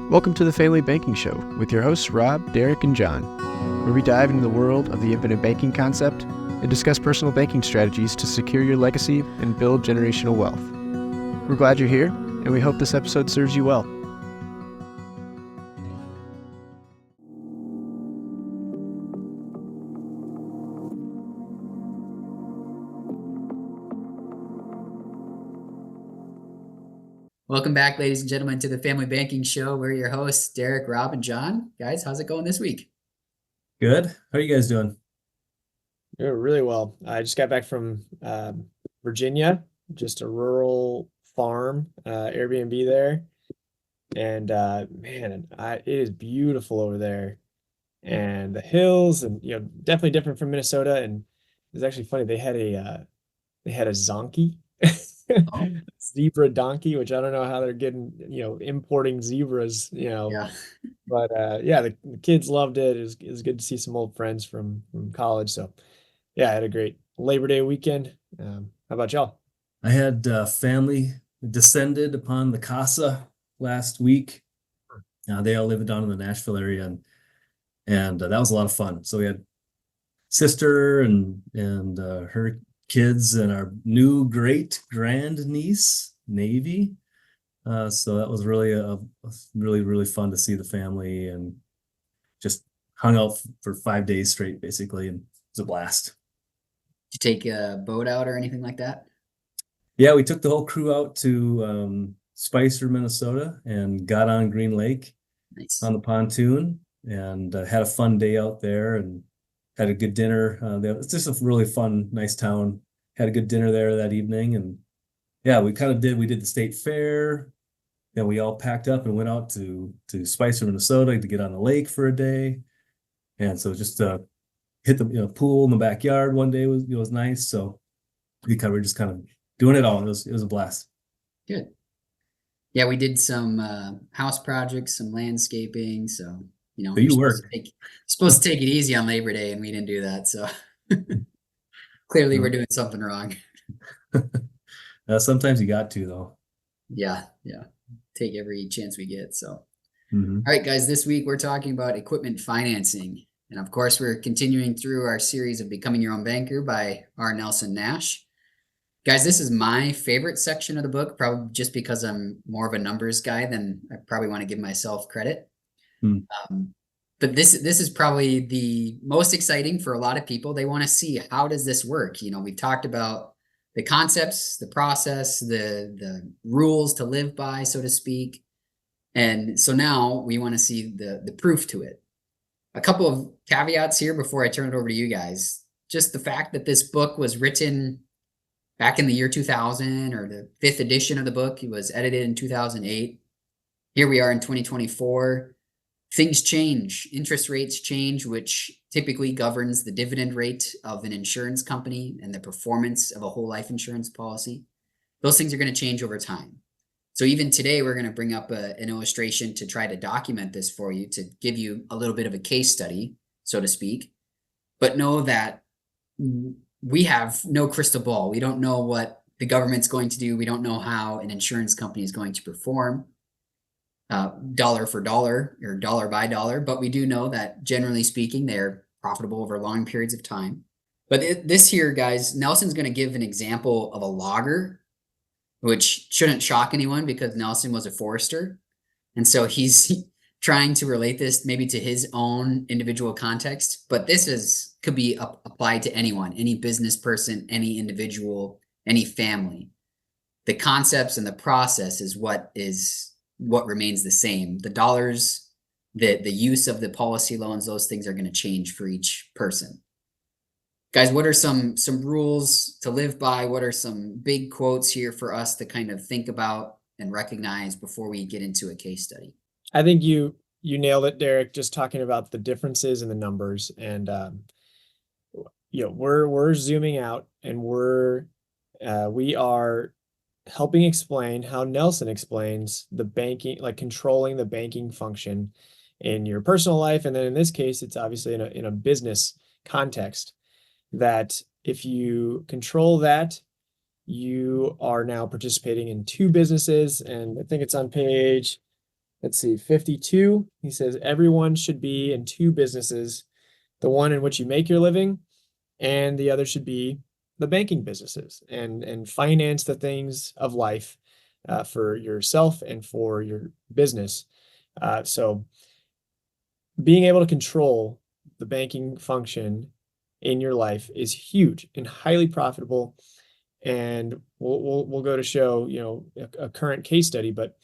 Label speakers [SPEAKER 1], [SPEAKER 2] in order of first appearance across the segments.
[SPEAKER 1] Welcome to the Family Banking Show with your hosts Rob, Derek, and John, where we dive into the world of the infinite banking concept and discuss personal banking strategies to secure your legacy and build generational wealth. We're glad you're here, and we hope this episode serves you well.
[SPEAKER 2] Welcome back, ladies and gentlemen, to the Family Banking Show. We're your hosts, Derek, Rob, and John. Guys, how's it going this week?
[SPEAKER 3] Good. How are you guys doing?
[SPEAKER 4] Doing really well. I just got back from Virginia, just a rural farm, Airbnb there. And it is beautiful over there. And the hills and, definitely different from Minnesota. And it's actually funny. They had a zonkey.
[SPEAKER 2] Oh.
[SPEAKER 4] Zebra donkey, which I don't know how they're getting, importing zebras,
[SPEAKER 2] Yeah.
[SPEAKER 4] but the kids loved it. It was good to see some old friends from college. So yeah, I had a great Labor Day weekend. How about y'all?
[SPEAKER 3] I had family descended upon the casa last week. They all live down in the Nashville area, and that was a lot of fun. So we had sister and her kids and our new great grand niece Navy. So that was really fun to see the family, and just hung out for 5 days straight, basically, and it was a blast.
[SPEAKER 2] Did you take a boat out or anything like that?
[SPEAKER 3] Yeah, we took the whole crew out to Spicer, Minnesota, and got on Green Lake.
[SPEAKER 2] Nice.
[SPEAKER 3] On the pontoon, and had a fun day out there, and had a good dinner. It's just a really fun, nice town. Had a good dinner there that evening, and yeah, we did the state fair. Then we all packed up and went out to Spicer, Minnesota, to get on the lake for a day. And so just hit the pool in the backyard one day was nice. So we were just kind of doing it all. It was a blast.
[SPEAKER 2] Good. Yeah, we did some house projects, some landscaping. So
[SPEAKER 3] So you worked.
[SPEAKER 2] Supposed to take it easy on Labor Day, and we didn't do that. So clearly, we're doing something wrong.
[SPEAKER 3] Sometimes you got to, though.
[SPEAKER 2] Yeah. Take every chance we get. So,
[SPEAKER 3] Mm-hmm.
[SPEAKER 2] All right, guys, this week we're talking about equipment financing. And of course, we're continuing through our series of Becoming Your Own Banker by R. Nelson Nash. Guys, this is my favorite section of the book, probably just because I'm more of a numbers guy than I probably want to give myself credit. But this is probably the most exciting for a lot of people. They want to see, how does this work? We've talked about the concepts, the process, the rules to live by, so to speak. And so now we want to see the proof to it. A couple of caveats here before I turn it over to you guys. Just the fact that this book was written back in the year 2000, or the 5th edition of the book, it was edited in 2008. Here we are in 2024. Things change. Interest rates change, which typically governs the dividend rate of an insurance company and the performance of a whole life insurance policy. Those things are going to change over time. So even today, we're going to bring up an illustration to try to document this for you, to give you a little bit of a case study, so to speak. But know that we have no crystal ball. We don't know what the government's going to do. We don't know how an insurance company is going to perform dollar for dollar or dollar by dollar. But we do know that, generally speaking, they're profitable over long periods of time. But this here, guys, Nelson's going to give an example of a logger, which shouldn't shock anyone because Nelson was a forester. And so he's trying to relate this maybe to his own individual context. But this could be applied to anyone, any business person, any individual, any family. The concepts and the process is what remains the same. The dollars, the use of the policy loans, those things are going to change for each person. Guys, what are some rules to live by? What are some big quotes here for us to kind of think about and recognize before we get into a case study?
[SPEAKER 4] I think you nailed it, Derek, just talking about the differences in the numbers. And we're zooming out, and we are helping explain how Nelson explains the banking, like controlling the banking function in your personal life. And then in this case, it's obviously in a business context, that if you control that, you are now participating in two businesses. And I think it's on page let's see, 52, he says, everyone should be in two businesses, the one in which you make your living, and the other should be the banking businesses, and finance the things of life for yourself and for your business. So being able to control the banking function in your life is huge and highly profitable. And we'll go to show, you know, a current case study, but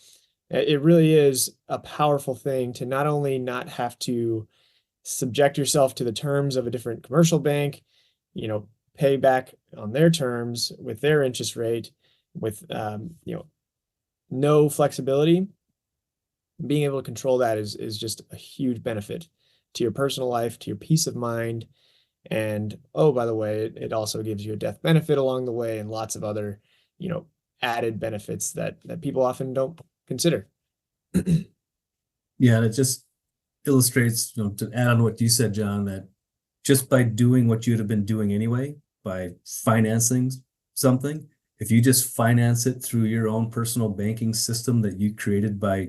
[SPEAKER 4] it really is a powerful thing to not only not have to subject yourself to the terms of a different commercial bank, you know, pay back on their terms with their interest rate, with you know, no flexibility. Being able to control that is just a huge benefit to your personal life, to your peace of mind. And oh, by the way, it also gives you a death benefit along the way and lots of other, you know, added benefits that people often don't consider.
[SPEAKER 3] Yeah, and it just illustrates, you know, to add on what you said, John, that just by doing what you'd have been doing anyway, by financing something, if you just finance it through your own personal banking system that you created by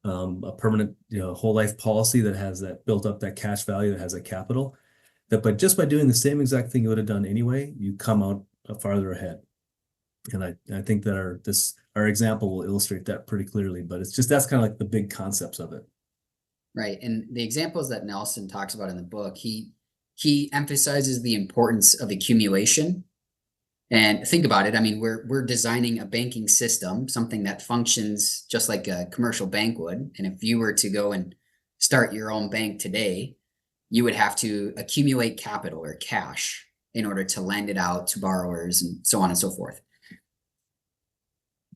[SPEAKER 3] a permanent, you know, whole life policy that has that built up that cash value, that has a capital, that but just by doing the same exact thing you would have done anyway, you come out farther ahead. And I think that our example will illustrate that pretty clearly, but it's just, that's kind of like the big concepts of it.
[SPEAKER 2] Right. And the examples that Nelson talks about in the book, he emphasizes the importance of accumulation. And think about it. I mean, we're designing a banking system, something that functions just like a commercial bank would. And if you were to go and start your own bank today, you would have to accumulate capital or cash in order to lend it out to borrowers and so on and so forth.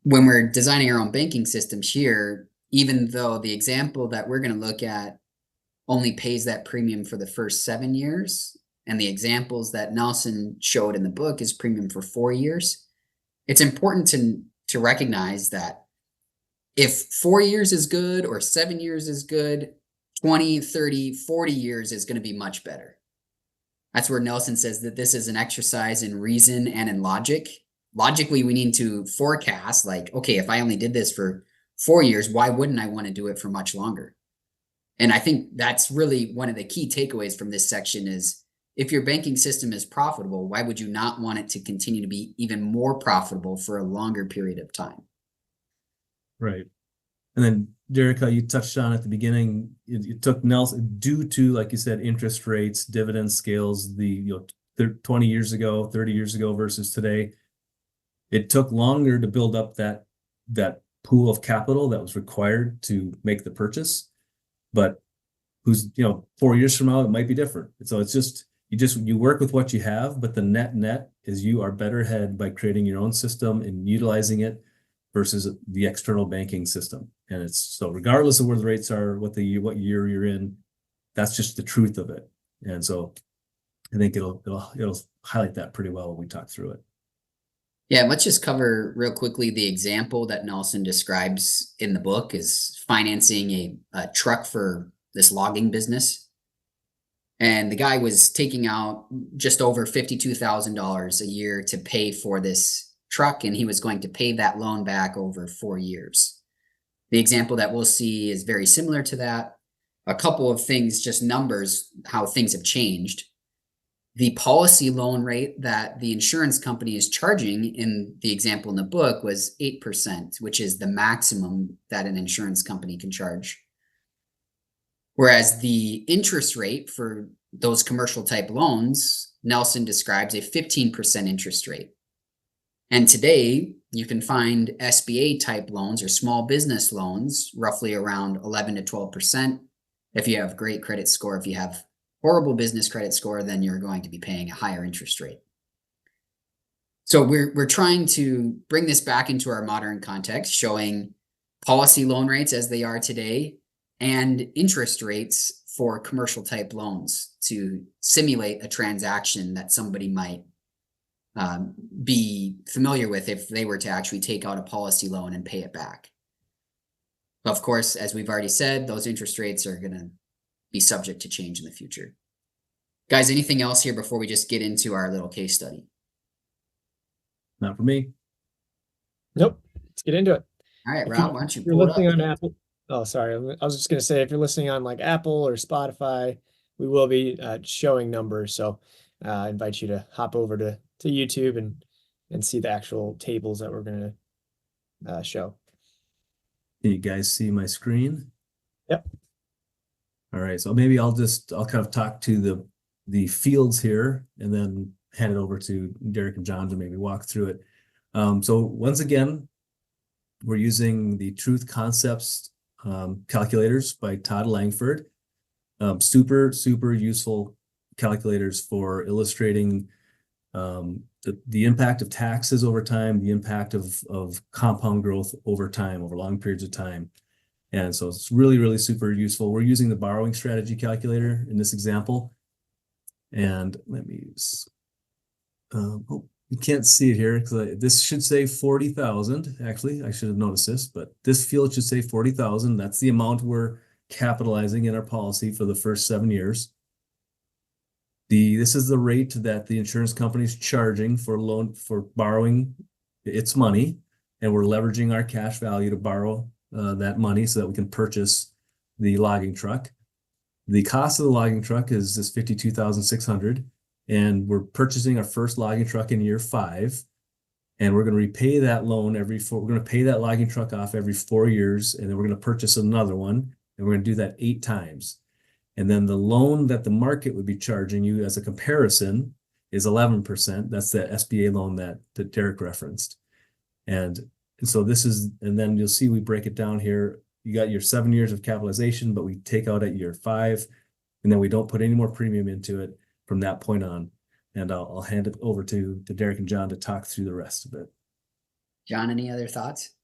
[SPEAKER 2] When we're designing our own banking systems here, even though the example that we're going to look at only pays that premium for the first 7 years, and the examples that Nelson showed in the book is premium for 4 years, it's important to recognize that if 4 years is good or 7 years is good, 20, 30, 40 years is going to be much better. That's where Nelson says that this is an exercise in reason and in logic. Logically, we need to forecast, like, okay, if I only did this for 4 years, why wouldn't I want to do it for much longer? And I think that's really one of the key takeaways from this section is, if your banking system is profitable, why would you not want it to continue to be even more profitable for a longer period of time?
[SPEAKER 3] Right. And then, Derek, how you touched on at the beginning, it took Nelson, due to, like you said, interest rates, dividend scales, the 20 years ago, 30 years ago versus today, it took longer to build up that pool of capital that was required to make the purchase. But 4 years from now, it might be different. So it's just, you work with what you have, but the net is you are better ahead by creating your own system and utilizing it versus the external banking system. And it's so regardless of where the rates are, what year you're in, that's just the truth of it. And so I think it'll highlight that pretty well when we talk through it.
[SPEAKER 2] Yeah, let's just cover real quickly the example that Nelson describes in the book is financing a truck for this logging business. And the guy was taking out just over $52,000 a year to pay for this truck, and he was going to pay that loan back over 4 years. The example that we'll see is very similar to that. A couple of things, just numbers, how things have changed. The policy loan rate that the insurance company is charging in the example in the book was 8%, which is the maximum that an insurance company can charge. Whereas the interest rate for those commercial type loans, Nelson describes a 15% interest rate. And today you can find SBA type loans or small business loans, roughly around 11 to 12%. If you have great credit score, if you have horrible business credit score, then you're going to be paying a higher interest rate. So we're trying to bring this back into our modern context, showing policy loan rates as they are today and interest rates for commercial type loans to simulate a transaction that somebody might be familiar with if they were to actually take out a policy loan and pay it back. Of course, as we've already said, those interest rates are going to be subject to change in the future. Guys, anything else here before we just get into our little case study?
[SPEAKER 3] Not for me.
[SPEAKER 4] Nope. Let's get into it.
[SPEAKER 2] All right, Rob, why don't you
[SPEAKER 4] If you're
[SPEAKER 2] pull it up?
[SPEAKER 4] listening on Apple, Oh, sorry. I was just going to say, if you're listening on like Apple or Spotify, we will be showing numbers. So I invite you to hop over to YouTube and see the actual tables that we're going to show.
[SPEAKER 3] Can you guys see my screen?
[SPEAKER 4] Yep.
[SPEAKER 3] All right. So maybe I'll kind of talk to the fields here and then hand it over to Derek and John to maybe walk through it. So once again, we're using the Truth Concepts calculators by Todd Langford. Super useful calculators for illustrating the impact of taxes over time, the impact of compound growth over time, over long periods of time. And so it's really super useful. We're using the borrowing strategy calculator in this example. And let me use, you can't see it here because this should say 40,000. Actually, I should have noticed this, but this field should say 40,000. That's the amount we're capitalizing in our policy for the first 7 years. This is the rate that the insurance company is charging for borrowing its money, and we're leveraging our cash value to borrow that money so that we can purchase the logging truck. The cost of the logging truck is this $52,600, and we're purchasing our first logging truck in year 5, and we're going to repay that loan we're going to pay that logging truck off every 4 years, and then we're going to purchase another one, and we're going to do that 8 times. And then the loan that the market would be charging you as a comparison is 11%. That's the SBA loan that Derek referenced. And so and then you'll see we break it down here. You got your 7 years of capitalization, but we take out at year 5, and then we don't put any more premium into it from that point on. And I'll hand it over to Derek and John to talk through the rest of it.
[SPEAKER 2] John, any other thoughts?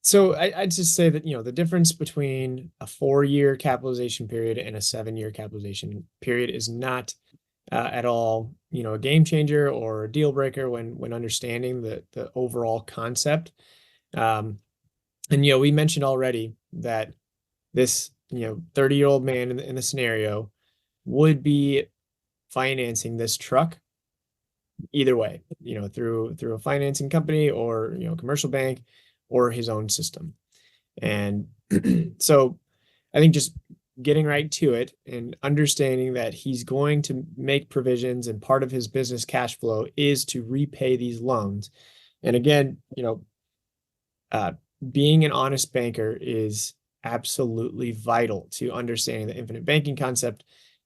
[SPEAKER 4] So I'd just say that, the difference between a 4-year capitalization period and a 7-year capitalization period is not at all, a game changer or a deal breaker when understanding the overall concept. And, we mentioned already that this, 30-year-old man in the scenario would be financing this truck either way, through a financing company or, commercial bank or his own system. And so I think just getting right to it and understanding that he's going to make provisions, and part of his business cash flow is to repay these loans. And again, being an honest banker is absolutely vital to understanding the infinite banking concept,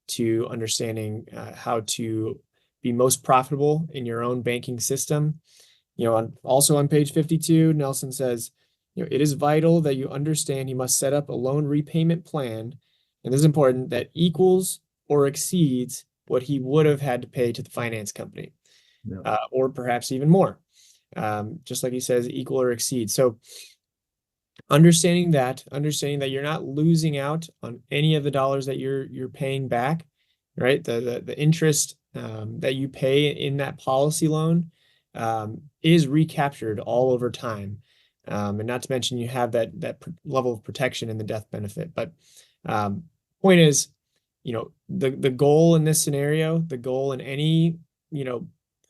[SPEAKER 4] to understanding how to be most profitable in your own banking system. Also on page 52, Nelson says, it is vital that you understand you must set up a loan repayment plan, and this is important, that equals or exceeds what he would have had to pay to the finance company, or perhaps even more. Just like he says, equal or exceed. So understanding that you're not losing out on any of the dollars that you're paying back, right? The interest that you pay in that policy loan is recaptured all over time. And not to mention you have that level of protection in the death benefit. But point is, the goal in this scenario, the goal in any,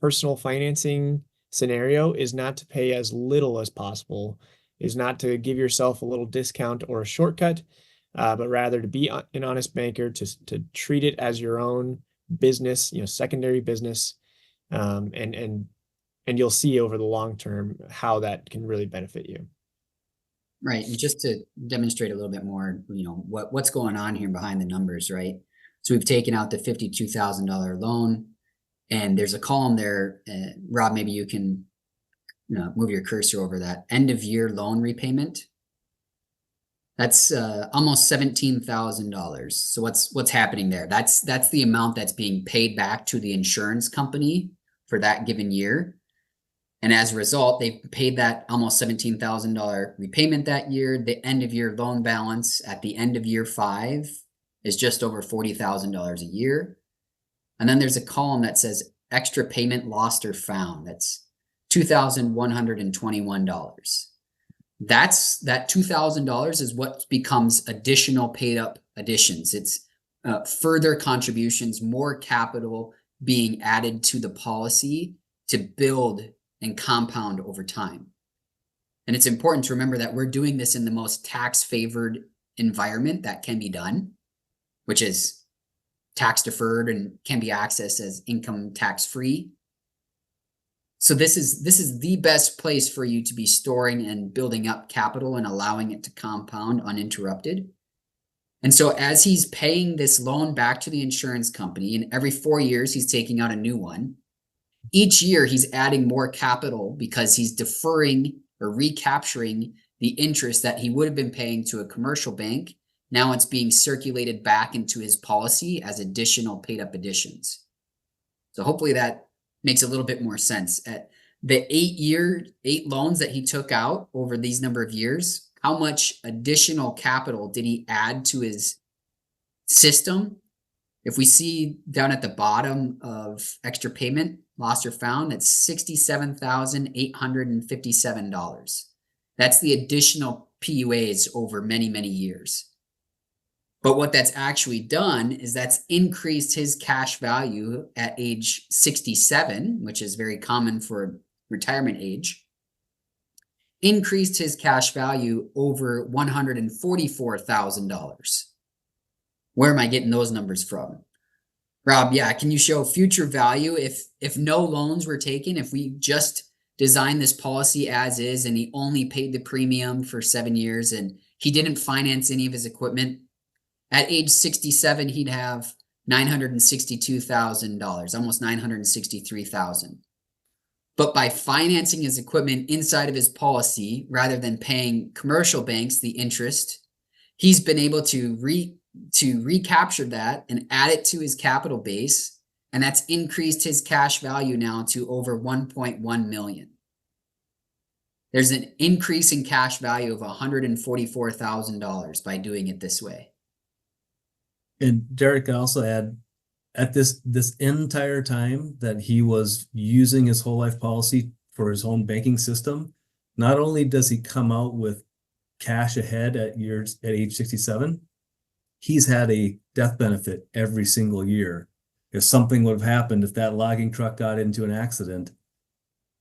[SPEAKER 4] personal financing scenario is not to pay as little as possible, is not to give yourself a little discount or a shortcut, but rather to be an honest banker, to treat it as your own business, secondary business, and you'll see over the long term how that can really benefit you.
[SPEAKER 2] Right. And just to demonstrate a little bit more, what's going on here behind the numbers, right? So we've taken out the $52,000 loan, and there's a column there. Rob, maybe you can move your cursor over that end of year loan repayment. That's almost $17,000. So what's happening there? That's the amount that's being paid back to the insurance company for that given year. And as a result, they've paid that almost $17,000 repayment that year. The end of year loan balance at the end of year 5 is just over $40,000 a year. And then there's a column that says extra payment lost or found. That's $2,121. That $2,000 is what becomes additional paid up additions. It's further contributions, more capital being added to the policy to build and compound over time. And it's important to remember that we're doing this in the most tax favored environment that can be done, which is tax deferred and can be accessed as income tax free. So this is the best place for you to be storing and building up capital and allowing it to compound uninterrupted. And so as he's paying this loan back to the insurance company, and every 4 years he's taking out a new one, each year he's adding more capital because he's deferring or recapturing the interest that he would have been paying to a commercial bank. Now it's being circulated back into his policy as additional paid up additions. So hopefully that makes a little bit more sense. At the 8 loans that he took out over these number of years, how much additional capital did he add to his system? If we see down at the bottom of extra payment, lost or found, it's $67,857. That's the additional PUAs over many, many years. But what that's actually done is that's increased his cash value at age 67, which is very common for retirement age, increased his cash value over $144,000. Where am I getting those numbers from? Rob, yeah, can you show future value if no loans were taken, if we just designed this policy as is and he only paid the premium for 7 years and he didn't finance any of his equipment? At age 67, he'd have $962,000, almost $963,000. But by financing his equipment inside of his policy, rather than paying commercial banks the interest, he's been able to recapture that and add it to his capital base. And that's increased his cash value now to over $1.1 million. There's an increase in cash value of $144,000 by doing it this way.
[SPEAKER 3] And Derek can also add, at this entire time that he was using his whole life policy for his home banking system, not only does he come out with cash ahead at age 67, he's had a death benefit every single year. If something would have happened, if that logging truck got into an accident,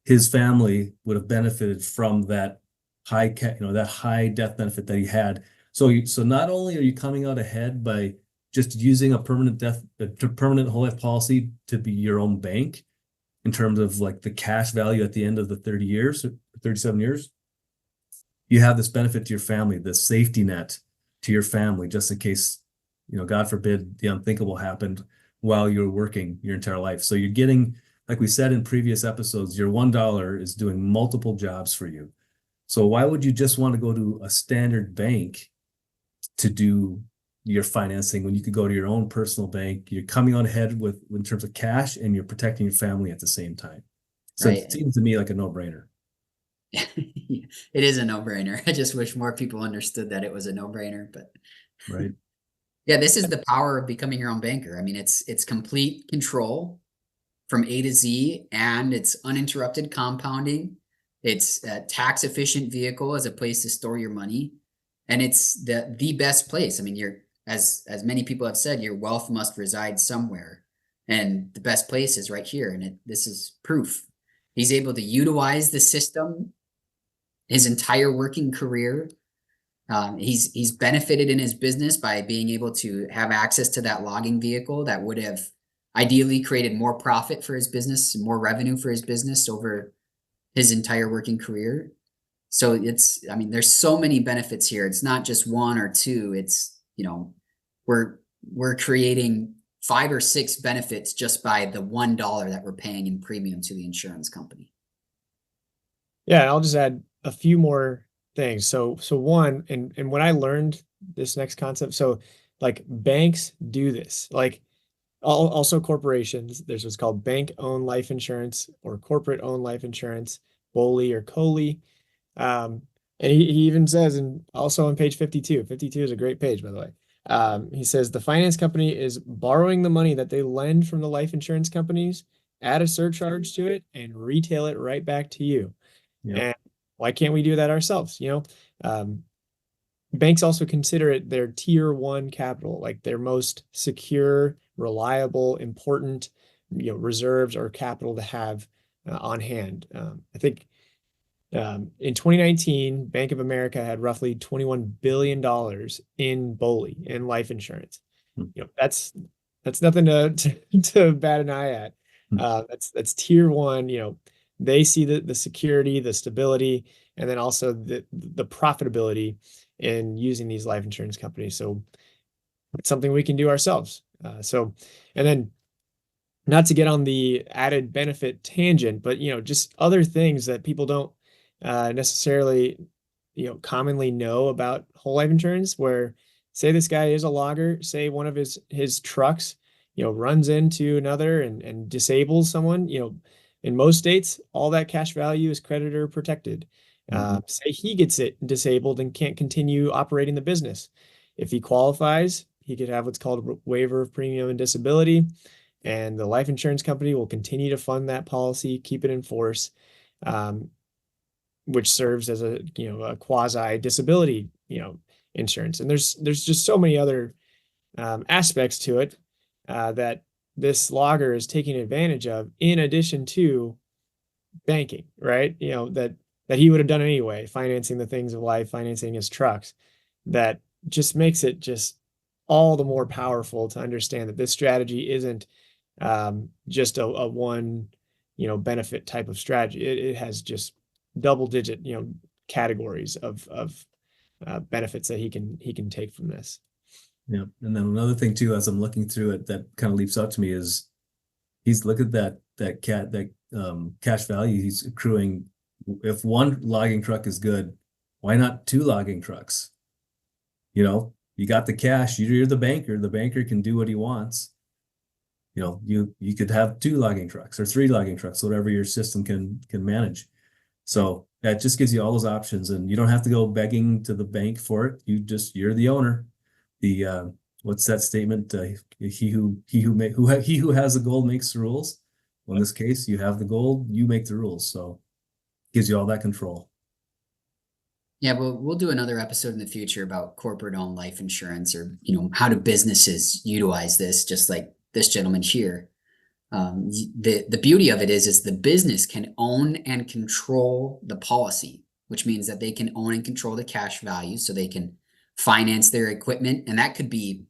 [SPEAKER 3] his family would have benefited from that high death benefit that he had. So not only are you coming out ahead by just using a permanent whole life policy to be your own bank in terms of like the cash value at the end of the 30 years, 37 years, you have this benefit to your family, this safety net to your family, just in case, God forbid, the unthinkable happened while you were working your entire life. So you're getting, like we said in previous episodes, your $1 is doing multiple jobs for you. So why would you just want to go to a standard bank to do your financing when you could go to your own personal bank? You're coming on ahead in terms of cash, and you're protecting your family at the same time. So
[SPEAKER 2] Right.
[SPEAKER 3] It seems to me like a no-brainer.
[SPEAKER 2] It is a no-brainer. I just wish more people understood that it was a no-brainer, but
[SPEAKER 3] Right.
[SPEAKER 2] yeah, this is the power of becoming your own banker. I mean, it's complete control from A to Z, and it's uninterrupted compounding. It's a tax efficient vehicle as a place to store your money. And it's the best place. I mean, as many people have said, your wealth must reside somewhere. And the best place is right here. And this is proof. He's able to utilize the system his entire working career. He's benefited in his business by being able to have access to that logging vehicle that would have ideally created more profit for his business, more revenue for his business over his entire working career. So there's so many benefits here. It's not just one or two. It's, we're creating 5 or 6 benefits just by the $1 that we're paying in premium to the insurance company.
[SPEAKER 4] Yeah, I'll just add a few more things. So one, and when I learned this next concept, so like banks do this, like also corporations, there's what's called bank-owned life insurance or corporate-owned life insurance, BOLI or COLI. And he even says, and also on page 52 is a great page, by the way. He says the finance company is borrowing the money that they lend from the life insurance companies, add a surcharge to it, and retail it right back to you.
[SPEAKER 3] Yep.
[SPEAKER 4] And why can't we do that ourselves? Banks also consider it their tier 1 capital, like their most secure, reliable, important, reserves or capital to have on hand. I think In 2019, Bank of America had roughly $21 billion in BOLI, in life insurance. That's nothing to bat an eye at. That's tier one. They see the security, the stability, and then also the profitability in using these life insurance companies. So it's something we can do ourselves. And then not to get on the added benefit tangent, but just other things that people don't necessarily commonly know about whole life insurance, where say this guy is a logger, say one of his trucks runs into another and disables someone, in most states all that cash value is creditor protected. Say he gets it disabled and can't continue operating the business. If he qualifies, he could have what's called a waiver of premium and disability, and the life insurance company will continue to fund that policy, keep it in force, which serves as a quasi disability insurance. And there's just so many other aspects to it that this logger is taking advantage of, in addition to banking, right? That he would have done anyway, financing the things of life, financing his trucks. That just makes it just all the more powerful to understand that this strategy isn't just a one benefit type of strategy. It has just double digit categories of benefits that he can take from this.
[SPEAKER 3] Yeah. And then another thing too, as I'm looking through it, that kind of leaps out to me is look at that cash value he's accruing. If one logging truck is good, why not 2 logging trucks? You got the cash, you're the banker can do what he wants. You could have 2 logging trucks or 3 logging trucks, whatever your system can manage. So that just gives you all those options, and you don't have to go begging to the bank for it. You're the owner. The what's that statement? He who has the gold makes the rules. Well, in this case, you have the gold, you make the rules. So it gives you all that control.
[SPEAKER 2] Yeah, we'll do another episode in the future about corporate-owned life insurance, or how do businesses utilize this, just like this gentleman here. The beauty of it is the business can own and control the policy, which means that they can own and control the cash value, so they can finance their equipment. And that could be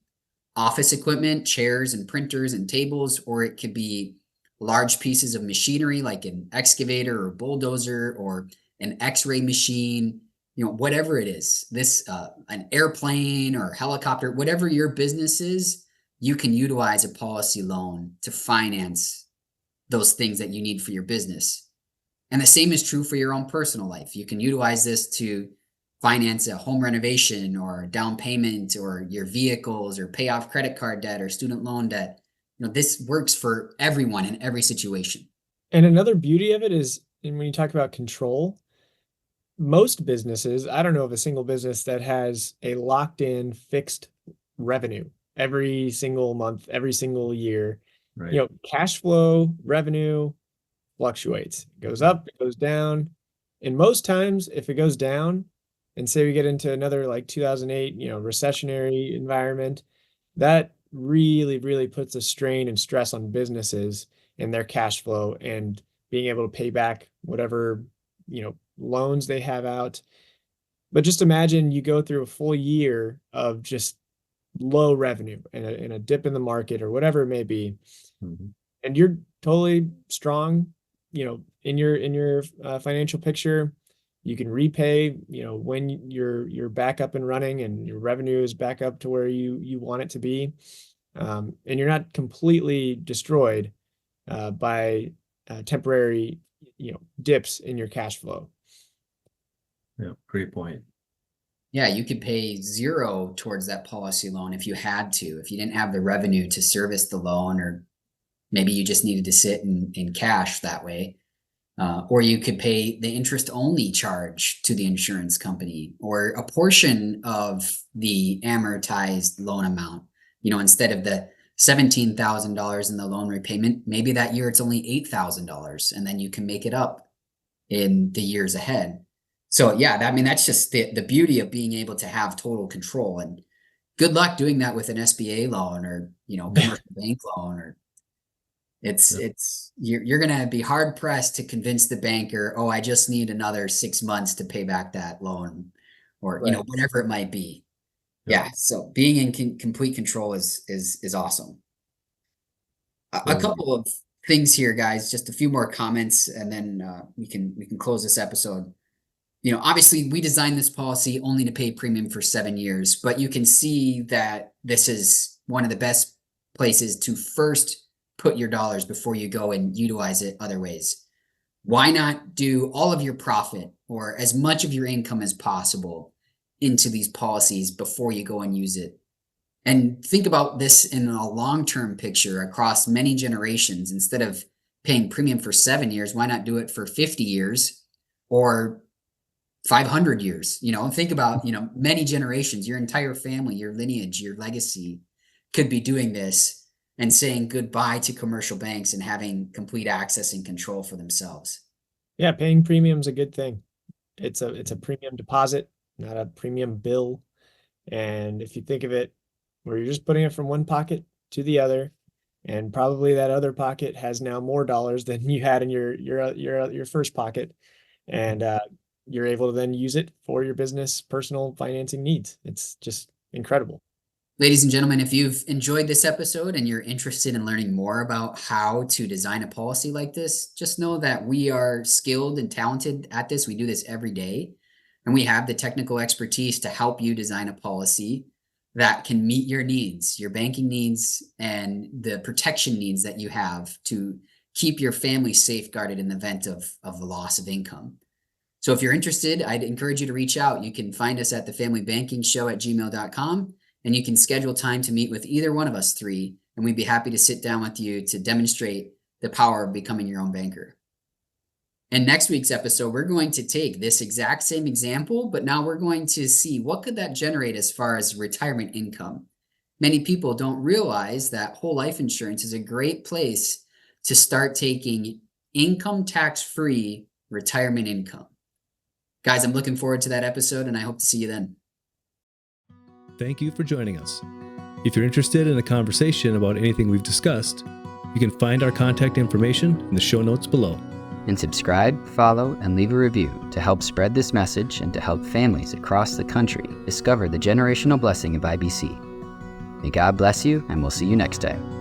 [SPEAKER 2] office equipment, chairs and printers and tables, or it could be large pieces of machinery like an excavator or bulldozer or an x-ray machine, whatever it is, an airplane or helicopter, whatever your business is, you can utilize a policy loan to finance those things that you need for your business. And the same is true for your own personal life. You can utilize this to finance a home renovation or down payment or your vehicles, or pay off credit card debt or student loan debt. This works for everyone in every situation.
[SPEAKER 4] And another beauty of it is, and when you talk about control, most businesses, I don't know of a single business that has a locked in fixed revenue every single month, every single year.
[SPEAKER 3] Right.
[SPEAKER 4] Cash flow, revenue fluctuates. It goes up, it goes down. And most times, if it goes down, and say we get into another like 2008, recessionary environment, that really, really puts a strain and stress on businesses and their cash flow and being able to pay back whatever, loans they have out. But just imagine you go through a full year of just low revenue and a dip in the market or whatever it may be. And you're totally strong, in your financial picture. You can repay, when you're back up and running and your revenue is back up to where you want it to be. And you're not completely destroyed by temporary, dips in your cash flow.
[SPEAKER 3] Yeah, great point.
[SPEAKER 2] Yeah, you could pay 0 towards that policy loan if you had to, if you didn't have the revenue to service the loan, or maybe you just needed to sit in cash that way. Or you could pay the interest only charge to the insurance company, or a portion of the amortized loan amount. Instead of the $17,000 in the loan repayment, maybe that year it's only $8,000, and then you can make it up in the years ahead. So yeah, that's just the beauty of being able to have total control. And good luck doing that with an SBA loan or commercial bank loan, or You're going to be hard pressed to convince the banker, oh, I just need another 6 months to pay back that loan, or
[SPEAKER 4] Right.
[SPEAKER 2] whatever it might be.
[SPEAKER 3] Yeah.
[SPEAKER 2] Yeah. So being in complete control is awesome. A couple of things here, guys. Just a few more comments, and then we can close this episode. Obviously, we designed this policy only to pay premium for 7 years, but you can see that this is one of the best places to first put your dollars before you go and utilize it other ways. Why not do all of your profit or as much of your income as possible into these policies before you go and use it? And think about this in a long-term picture across many generations. Instead of paying premium for 7 years, why not do it for 50 years or 500 years? Think about, many generations, your entire family, your lineage, your legacy could be doing this and saying goodbye to commercial banks and having complete access and control for themselves.
[SPEAKER 4] Yeah, paying premium's a good thing. It's a premium deposit, not a premium bill. And if you think of it, where you're just putting it from one pocket to the other, and probably that other pocket has now more dollars than you had in your first pocket, and you're able to then use it for your business personal financing needs. It's just incredible.
[SPEAKER 2] Ladies and gentlemen, if you've enjoyed this episode and you're interested in learning more about how to design a policy like this, just know that we are skilled and talented at this. We do this every day, and we have the technical expertise to help you design a policy that can meet your needs, your banking needs, and the protection needs that you have to keep your family safeguarded in the event of the loss of income. So if you're interested, I'd encourage you to reach out. You can find us at thefamilybankingshow@gmail.com. And you can schedule time to meet with either one of us three, and we'd be happy to sit down with you to demonstrate the power of becoming your own banker. In next week's episode, we're going to take this exact same example, but now we're going to see what could that generate as far as retirement income. Many people don't realize that whole life insurance is a great place to start taking income tax-free retirement income. Guys, I'm looking forward to that episode, and I hope to see you then.
[SPEAKER 5] Thank you for joining us. If you're interested in a conversation about anything we've discussed, you can find our contact information in the show notes below.
[SPEAKER 6] And subscribe, follow, and leave a review to help spread this message and to help families across the country discover the generational blessing of IBC. May God bless you, and we'll see you next time.